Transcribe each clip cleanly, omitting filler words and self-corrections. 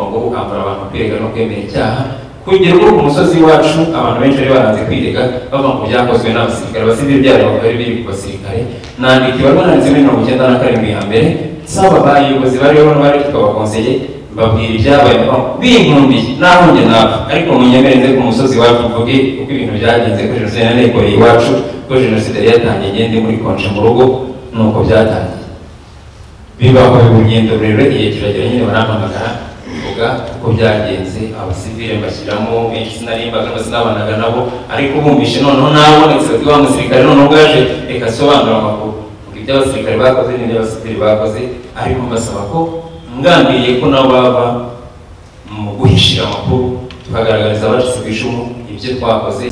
ngo ukambara abantu kwirega no kwemera icyaha kugira ngo ku musozi wacu abantu benshi bari baranze kwirega bava mu byakozwe n'abasirikare abasivili byabo bari biri ku basirikare nandika ibarwa nanditse muri 97 ya mbere saba abayobozi bariho n'abari tukabakonseye babwira ibyabaye binkumbi naho njye napfa ariko munyemereze ku musozi wacu mvuge uko ibintu byagenze kuri jenoside yanekoreye iwacu ko jenoside yari yatangiye ngende muri konje mu rugo nuko byatangiye bibaho urugendo rurerure igihe kiragera nyine barampamagara mvuga uko byagenze abasivile mbashyiramo benshi sinarimbaga sinabanaga nabo ariko bumvishe noneho nabonetse bati wa musirikare noneho bwaje reka asobanura amakuru ibyo abasirikare bakoze n'ibyo abasivile bakoze ariko mbasaba ko ngambiriye ko nabo baba mu guhishira amakuru tukagaragariza abacitse ku icumu ibyo twakoze.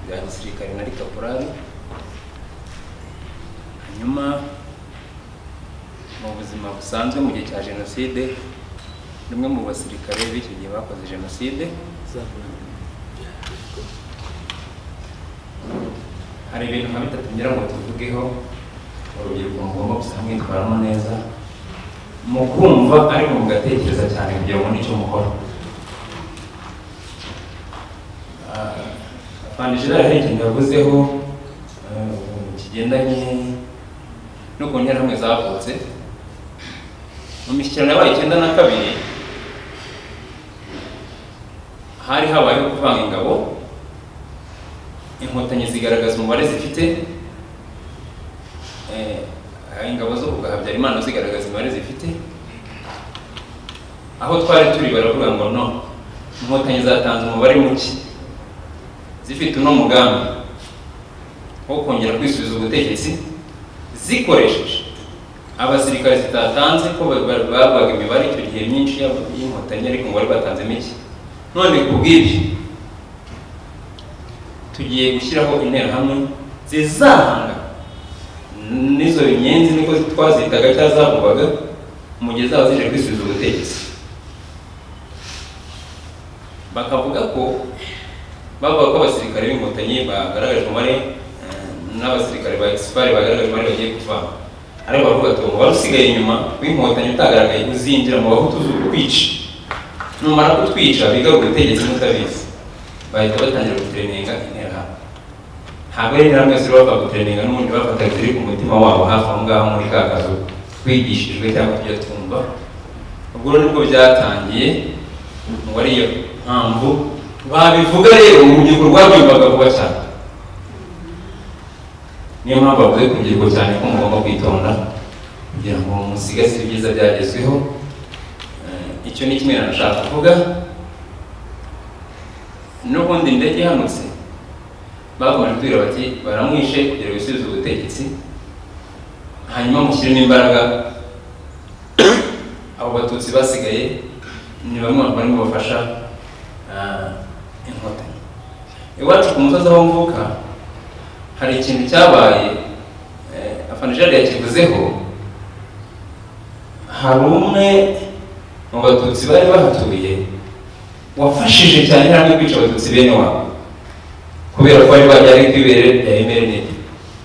bya gisirikare nari kaporari hanyuma mu buzima busanzwe mu gihe cya jenoside nimwe mu basirikare b'icyo gihe bakoze jenoside hari ibintu nka bitatu ngira ngo tuvugeho urubyiruko mugomba gusa mwitwaramo neza mu kumva ariko mugatekereza cyane kugira ngo n'icyo mukora. Fanijira hari ikintu yavuzeho kigendanye no kongera hamwe zavutse mu mishyikirano yabaye 92 hari habayeho kuvanga ingabo inkotanyi zigaragaza umubare zifite ingabo zo kugahabya Imana zigaragaza umubare zifite aho twari turi baravuga ngo no inkotanyi zatanze umubare muke zifite uno mugambi wo kongera kwisubiza ubutegetsi zikoresheje abasirikare zitatanze ko babaga imibare icyo gihe myinshi y'inkotanyi ariko ngo bari batanze mike none kubw'ibyo tugiye gushyiraho interahamwe zizahanga nizo inyenzi niko twazitaga cyazavugaga mu gihe zaba zije kwisubiza ubutegetsi bakavuga ko bavuga ko abasirikare b'inkotanyi bagaragaje umubare n'abasirikare ba expire bagaragaje umubare bagiye kuvanga ariko bavuga ati umubare usigaye inyuma w'inkotanyi utagaragaye uzinjira mu bahutu kwica numara kutwica biga ubutegetsi mutabizi bahita batangira gutreninga interahamwe ntabwo ari interahamwe ziri bava gutreninga n'ubundi bafataga ziri ku mutima wabo hafi aho ngaho muri ka kazu twigishijwe cyangwa tujya twumva ubwo nibwo byatangiye ngo ariyo mpamvu babivuga rero urubyiruko rwabyumvaga vuba cyane niyo mpamvu bavuze ku rubyiruko cyane ko mugomba kwitonda kugira ngo musigasire ibyiza byagezweho. Icyo ni kimwe nashaka kuvuga. N'ubundi indege ihanutse bakomeje kubwira bati baramwishe kugira bisubize ubutegetsi hanyuma mushyiremo imbaraga abo batutsi basigaye ni bamwe barimo bafasha inkotanyi. Iwacu ku musozi aho mvuka hari ikintu cyabaye Afanijari yakivuzeho. Hari umwe mu batutsi bari bahatuye wafashije cyane hamwe kwica abatutsi bene wabo kubera ko bari bajyari kwibere ya MRND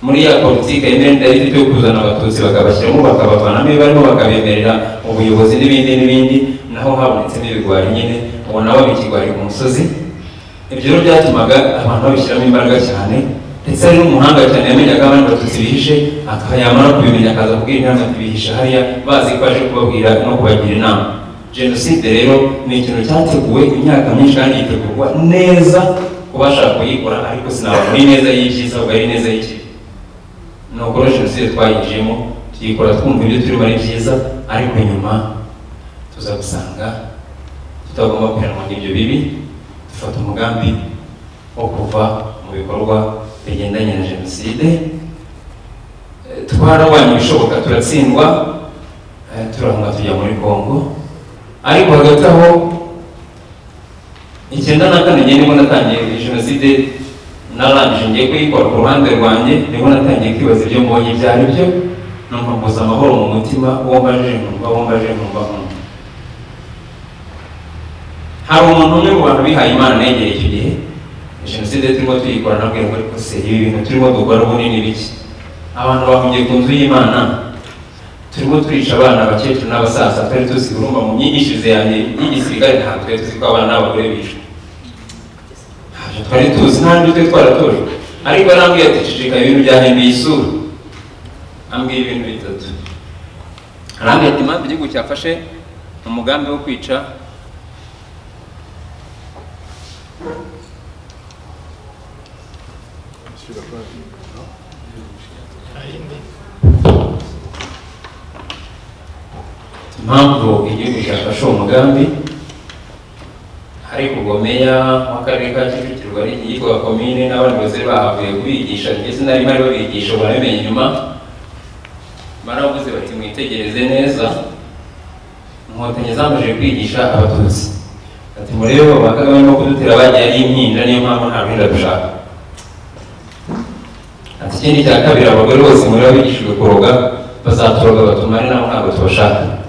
muri ya politike MRND yari yo kuzana abatutsi bakabashyiramo bakabavanamo barimo bakabemerera ubuyobozi n'ibindi naho habonetsemo ibigwari nyine ubona babikigwari ku musozi. Ibyo rero byatumaga abantu babishyiramo imbaraga cyane ndetse ari n'umuhanga cyane yamenyaga abandi batutsi bihishe akayamara kubimenya akaza kubwira inama bihisha hariya bazi ko aje kubabwira no kubagira inama. Jenoside rero ni ikintu cyateguwe imyaka myinshi kandi gitegurwa neza kubasha kuyikora ariko sinabona neza y'ibyiza ubwo ari neza y'ikibi. Nubwo jenoside twayijemo tuyikora twumva ibyo turi bari byiza ariko nyuma tuza gusanga tutagomba kwihanwa n'ibyo bibi dufata umugambi wo kuva mu bikorwa bigendanye na jenoside. Twarawanye ibishoboka turatsindwa turahunga tujya muri Kongo ariko hagati aho 94 nibwo natangiye jenoside narangije ngiye kuyikora ku ruhande rwanjye niho natangiye kwibaza ibyo mbonye ibyo ari byo, numva mbuze amahoro mu mutima, uwo mbajije nkumva hari umuntu umwe mu bantu bihaye Imana negereye icyo gihe jenoside turimo tuyikora, nabwira ngo ariko se ibi bintu turimo dukora bunini biki, abantu bahungiye ku nzu y'Imana, turimo turica abana, abakecuru n'abasaza, twari tuzi urumva mu myigishirize yanjye y'igisirikare ntabwo twari tuzi ko abana n'abagore bishwe, twari tuzi nta n'ibyo twari twaratojwe, ariko arambwira ati ceceka ibintu byahinduye isura, ambwira ibintu bitatu. Arambwira ati impamvu igihugu cyafashe umugambi wo kwica impamvu igihugu cyafashe uwo mugambi ariko ubwo meya w'akarere ka Kicukiro ari yitwa komine n'abandi bose bahavuye kubigisha, ndetse nari bari babigisha baramenye nyuma, baravuze bati mwitegereze neza, Inkotanyi zamajije kwigisha Abatutsi, ati murebe ba Kagame no kudutera bagiye ari impinja, niyo mpamvu nta mpinja dushaka. Ati ikindi cya kabiri, abagore bose muri babigishijwe kuroga bazatoroga batumare, nabo ntabwo tubashaka.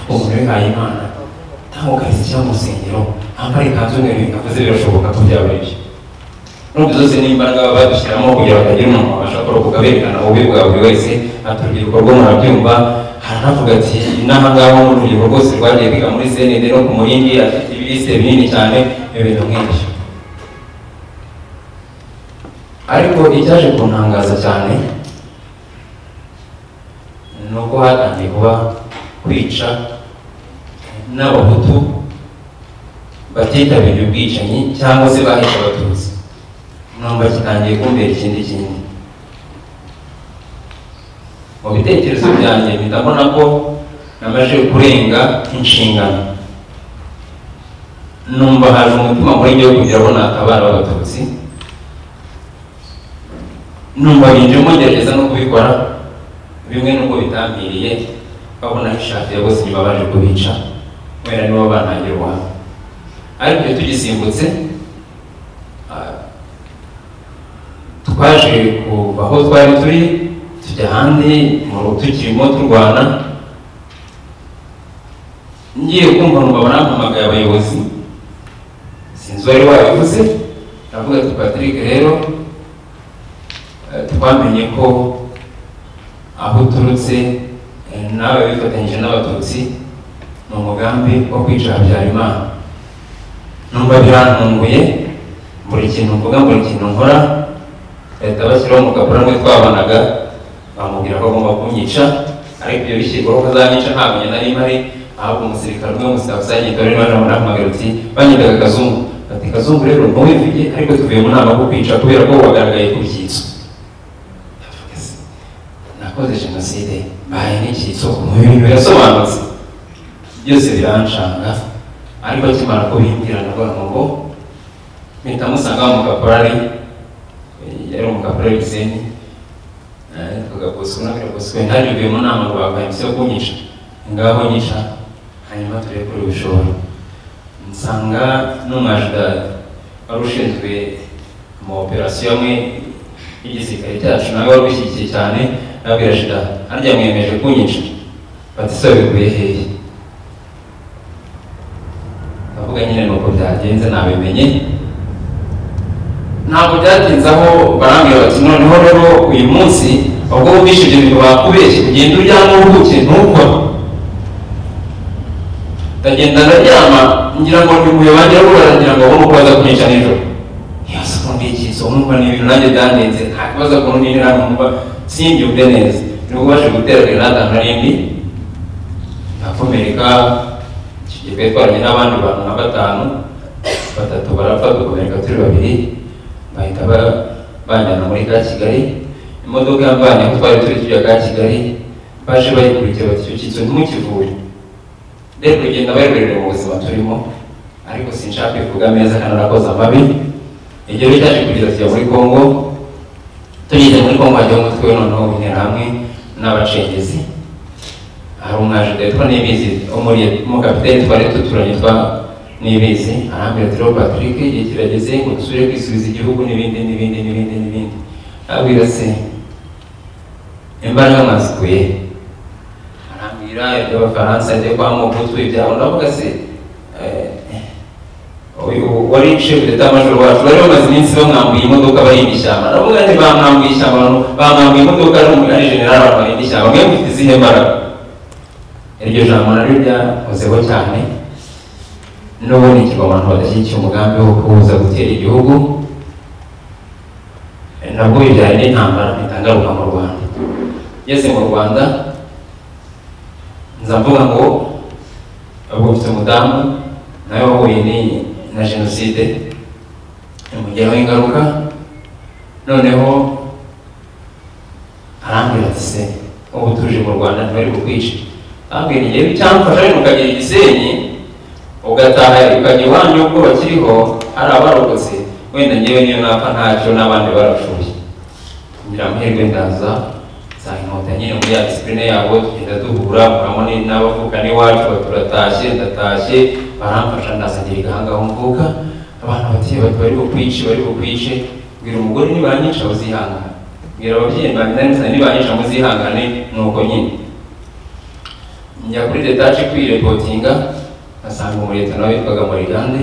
Umuntu wihaye Imana tamukariza cyangwa musengero ambara ikanzu n'ibintu avuze birashoboka ko byaba ibyo, nubwo zose n'imbaraga baba badushyiramo kugira batagira umuntu wabasha kurokoka berekana ububi bwa buri wese. Urubyiruko rwo murabyumva, haranavuga ati inaha ngaho urubyiruko rwose rwagiye kwiga muri CND no ku Murindi, afite ibise binini cyane, ibintu nk'ibyo. Ariko icyaje kuntangaza cyane ni uko hatangiye kuba kwica n'Abahutu batitabiriye ubwicanyi cyangwa se bahisha Abatutsi, numva kitangiye kumbera ikindi kindi. Mu bitekerezo byanjye ndabona ko namaze kurenga inshingano, numva haje umutima muri njye kugira ngo natabara Abatutsi, numva binjemo ngerageza no kubikora, bimwe n'ubwo bitampiriye, babona ishati ya bose nyuma baje kubica, wera nibo bantangira ubuhamya. Ariko iyo tugisimbutse twaje kuva aho twari turi tujya ahandi tukirimo turwana, ngiye kumva numva barampamagaye abayobozi, sinzi uwari wabivuze, ndavuga ati Patrick rero twamenye ko aho uturutse nawe bifatanyije n'Abatutsi ni umugambi wo kwica Habyarimana. Numva birantunguye, buri kintu mvuga, buri kintu nkora leta bashyiraho umugabura mwe twabanaga, bamubwira ko agomba kunyica, ariko ibyo bishyirwaho ko azanyica ntabwo njye nari mpari, ahubwo umusirikare umwe w'umusitafusage yitwa rero baramuhamagara ati banyigaga Kazungu, ati Kazungu rero ntubivuge, ariko tuvuye mu nama yo kwica kubera ko wagaragaye ku byitso. Nakoze jenoside mbaye n'icyitso, mu bintu birasobanutse byose birancanga, ariko kimara kubimbwira ndavuga ngo mpita musanga mu kaporari, yari umukaporari Gisenyi, tukagaboswe n'abiraboswe, ntagiye mu nama ngo bakahise yo kunyica, ngaho nyica, hanyuma turebe kuri ubishobora. Nsanga n'umwajida wari ushinzwe mu operasiyo amwe y'igisirikare cyacu nawe wari ushyigikiye cyane, nabwira Jida harya mwemeje kunyica, bati so bikuye hehe? Ndavuga nyine nuko byagenze nabimenye, ntabwo byatinze aho barambwira bati noneho rero uyu munsi ubwo wumvishe ibyo bintu bakubeshye ugenda uryama uruhuke ntukora. Ndagenda ndaryama ngira ngo ndi muyo banjye rero baragira ngo bagomba kubaza kunyica nijoro, yose ubundi ikiso numva ni ibintu nanjye byandenze, nta kibazo kuntu ninjira numva simbyumve neza, nibwo baje gutera grenade narindi ndakomereka. Icyo gihe twaranye n'abandi bantu nka 5, 3 barapfa, dukomereka turi 2, bahita banjyana muri ka Kigali, imodoka yamvanye aho twari turi tujya ka Kigali, baje bayikurikiye bati icyo kitso ntimukivure. Rero kugenda bayoberera mu buzima turimo, ariko sinshaka kuvuga meza kandi narakoze amabi. Igihe cyaje kugeza tujya muri Kongo, tugeze muri Kongo hajyaho umutwe noneho w'interahamwe n'abacengezi, hari umwajida witwa Nibizi umukapiteni twari tuturanye nibizi arambira ati Patrick igihe kirageze ngo dusubire kwisubiza igihugu n'ibindi abwira se imbaraga mazikuye arambira iby'abafaransa ajya kwa Mobutu ibyabo ndavuga se wari chef d'etat major wacu bari bamaze iminsi bamwambuye imodoka barinda ishyamba ndavuga nti bamwambuye ishyamba bamwambuye imodoka ari general barinda ishyamba mwe mufite izihe mbaraga iryo jambo naryo ryahozeho cyane n'ubundi ikigoma abantu badashyigikiye umugambi wo kuza gutera igihugu nabwo bijyanye n'intambara itangaruka mu Rwanda yese mu Rwanda nzavuga ngo ubwo mfite umudamu nawe wahuye na jenoside imugeraho ingaruka noneho arambwira ati se ubu tuje mu Rwanda ntibari bukwice ambwira igihe cyamfasha rero ukagira Gisenyi ugataha ukajya iwanyu ubwo bakiriho hari abarokotse wenda ngewe niyo napfa ntacyo n'abandi barapfuye ngira amahirwe ndaza nsanga inkotanyi muri ya disipurine yabo tugenda duhura murabona n'abavuka n'iwacu turatashye ndatashye baramfasha ndasangira igahanga aho mvuka abantu bari bukwice mbwira umugore nibanyica uzihangane mbwira ababyeyi banjye nibanyica muzihangane nuko nyine njya kuri detache kwirepotinga asanga umureta nawe witwaga Morigande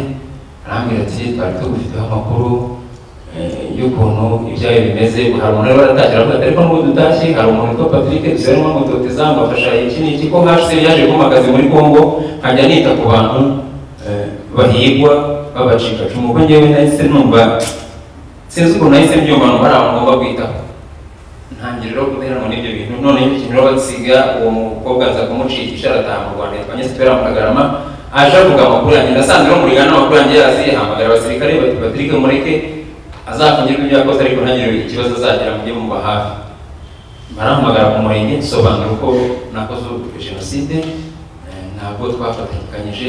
arambwira ati twari tugufiteho amakuru y'ukuntu ibyayo bimeze hari umuntu rero aratangira avuga ati ariko n'ubu dutashye hari umuntu witwa Patrick dusarimo mutoteza ngo afasha iki n'iki ko HCR yaje kumakazi muri Congo nkajya nita ku bantu bahigwa babacika cumu ko ngewe nahise numva sinzi ukuntu nahise mbyumva numva ari abantu ngomba kwitaho ntangira rero kuderanwa n'ibyo bintu none ikintu rero basiga uwo mukobwa aza kumucikisha arataha mu Rwanda yitwa Nyesitera mu Kagarama aje avuga amakuru yanjye ndasanzwe no muri Ghana amakuru yanjye yazihamagara abasirikare bati Patrick mureke azafungirwa ibyo yakoze ariko ntagire ikibazo azagira mujye mumba hafi barahamagara ku murenge sobanura uko nakoze jenoside ntabwo twafatanyije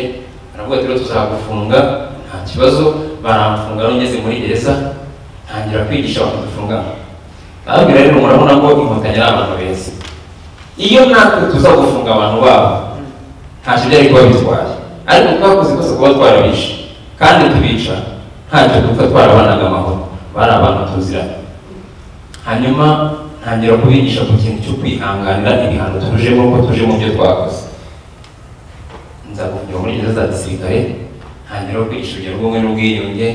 aravuga ati rero tuzagufunga nta kibazo baramfunga ngeze muri gereza ntangira kwigisha abantu dufungana arabwira rero murabona ko inkotanyi ari abantu beza iyo natwe tuzagufunga abantu babo ntacyo byari kuba bitwaye ariko twakoze ikosa kuba twarabishe kandi tubica ntacyo dupfa twarabanaga amahoro bari abantu tuziranye hanyuma ntangira kubigisha ku kintu cyo kwihanganira ibihano tujemo ko tuje mu byo twakoze nza kujya muri gereza za gisirikare ntangira kwigisha urugero rw'ubumwe n'ubwiyunge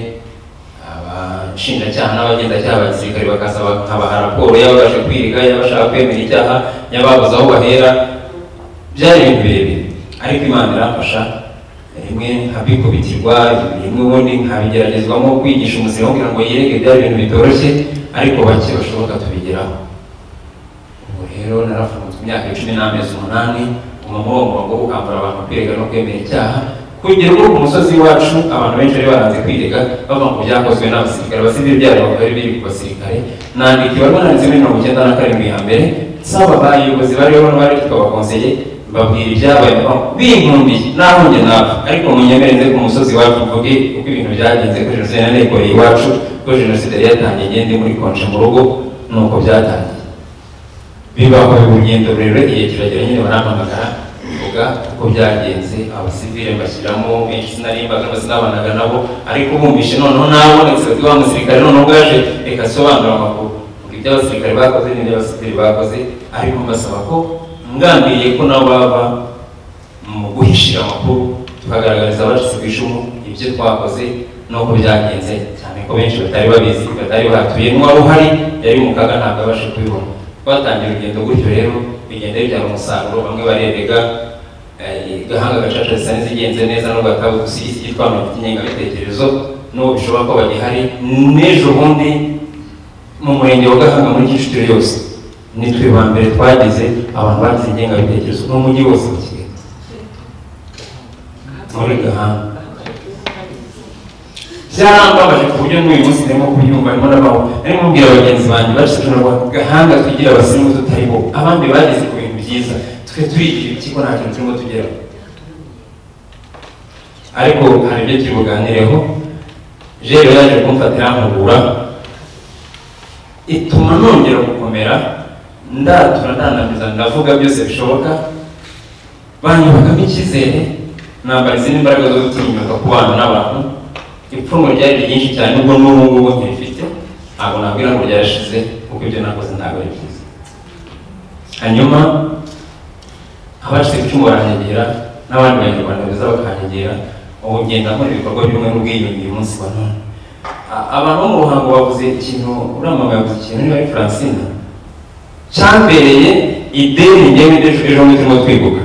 abashinjacyaha n'abagenzacyaha ba gisirikare bakasaba nkabaha raporo y'abaje kwiga y'abashaka kwemera icyaha y'ababuze aho bahera byari ibintu birebire ariko Imana iramfasha rimwe nkabikubitirwa rimwe ubundi nkabigeragezwamo kwigisha umusirikare kugira ngo yireke byari ibintu bitoroshye ariko bake bashoboka tubigeraho ubwo rero narafunzwe imyaka 10 n'amezi 8 umurongo wo gukangurira abantu kwiga no kwemera icyaha kugira ngo ku musozi wacu abantu benshi bari baranze kwirega bava mu byakozwe n'abasirikare abasivili byari bari biri ku basirikare nandika ibarwa nanditse muri 97 ya mbere saba abayobozi bariho n'abari tukabakonseye babwira ibyabaye binkumbi naho njye nawe ariko munyemereze ku musozi wacu mvuge uko ibintu byagenze ko jenoside yanekoreye iwacu ko jenoside yari yatangiye ngende muri konje mu rugo nuko byatangiye bibaho urugendo rurerure igihe kiragera nyine barampamagara kuvuga uko byagenze abasivile bashyiramo benshi sinarimbaga n'abanaga nabo ariko bumvishe noneho nabonetse bati wa musirikare noneho bwaje reka asobanura amakuru ibyo abasirikare bakoze n'ibyo abasivile bakoze ariko mbasaba ko ngambiriye ko nabo baba mu guhishira amakuru tukagaragariza abacitse ku icumu ibyo twakoze n'uko byagenze cyane ko benshi batari babizi batari bahatuye n'uwari uhari yari mu kaga ntabwo abashe kubibona twatangira urugendo gutyo rero bigenda bibyara umusaruro bamwe barerega gahanga gacaca zisa n'izigenze neza no gatabo dusigisigi twamenya ingengabitekerezo n'ubu bishoboka ko bagihari n'ejo bundi mu murenge wa Gahanga muri Kicukiro yose nitwe ba mbere twagize abantu bagize ingengabitekerezo n'umujyi wose wa Kigali muri Gahanga byarambabaje ku buryo n'uyu munsi ndimo kubyumva arimo n'abaho arimo mbwira abagenzi banjye bashyize mu Gahanga twigira abasirimu tutari bo abandi bageze ku bintu byiza twe turigira iki ko nta kintu turimo tugeraho ariko hari ibyo turi buganireho Jero yaje kumfatira amagura ituma nongera gukomera ndatura ndanamiza ndavuga byose bishoboka banyubakamo icyizere nambara izindi mbaraga zo gutinyuka kubana n'abantu. Ipfunwe ryari ryinshi cyane ubwo n'ubu ngubu nkifite, ntabwo nabwira ngo ryarashize kuko ibyo nakoze ntabwo ari byiza. Hanyuma abacitse ku icumu baranyegera n'abandi banyarwanda beza bakanyegera, ubu ngenda nkora ibikorwa by'ubumwe n'ubwiyunge uyu munsi wa none. Abantu bo mu Ruhango bavuze ikintu, uriya mama yavuze ikintu niba ari Francine cyambereye ideni njyewe ejo bundi turimo twibuka.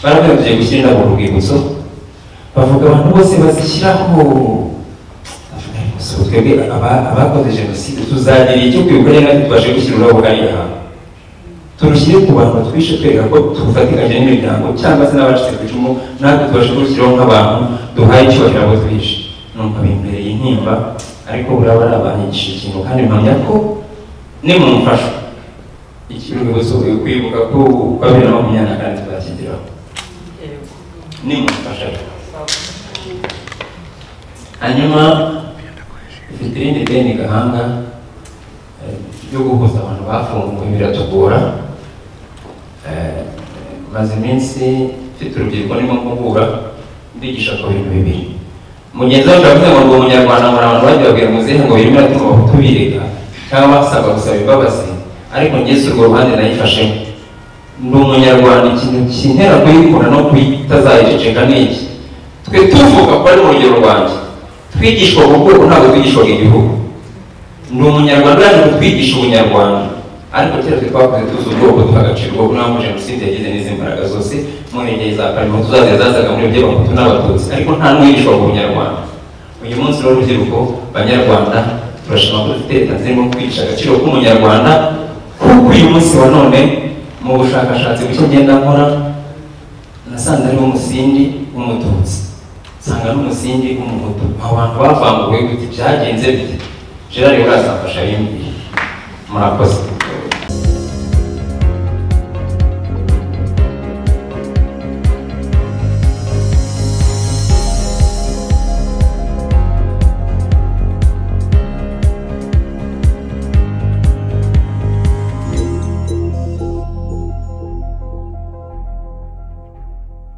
Baravuga tugiye gushyira indabo mu rwibutso, bavuga abantu bose bazishyiraho. Twebwe abakoze jenoside tuzagira icyo kwibuka rero tubashe gushyira ururabo hariya hantu, turushyire ku bantu batwishe twereka ko tufatikanye n'imiryango cyangwa se n'abacitse ku icumu, natwe tubashe gushyiraho nk'abantu duhaye icyubahiro abo twishe. Numva bimbereye intimba, ariko buraba ari abanyigisha ikintu kandi mpamya ko nimumfasha urwibutso kwibuka ko 2024 tuzakigeraho nimumfasha. Hanyuma ifite irindi deni Gahanga ryo guhuza abantu bafunguwe biratugora. Maze iminsi mfite urubyiruko ndimo guhura ndigisha ku bintu bibiri. Mugenzi wacu yavuze ngo ndi umunyarwanda, muri abantu bagiye babwira muzehe ngo birimo atuma abahutu birega cyangwa basaba gusaba imbabazi, ariko njye si urwo ruhande nayifashemo. Ndi umunyarwanda, ikintu kintera kuyikunda no kuyitazayiceceka ni iki: twe tuvuga ko ari mu rugero rwanjye twigishwa ubwoko, ntabwo twigishwaga igihugu. Ndi umunyarwanda yaje kutwigisha ubunyarwanda, ariko kera twakoze tuzi ubwoko duha agaciro bwo nta muri jenoside yagize n'izi mbaraga zose mu ntege za karimo tuzaze zazaga muri byo bahutu n'abatutsi, ariko nta n'uwigishwa ubunyarwanda. Uyu munsi rero urubyiruko banyarwanda turashima ko dufite leta zirimo kwigisha agaciro k'umunyarwanda, kuko uyu munsi wa none mu bushakashatsi buke ngenda nkora nasanze ariwo musingi w'umututsi, nsanga n'umusingi w'umuhutu. Abantu bavanguwe gute, byagenze bite? Gerard Urazamfasha bimbwira. Murakoze.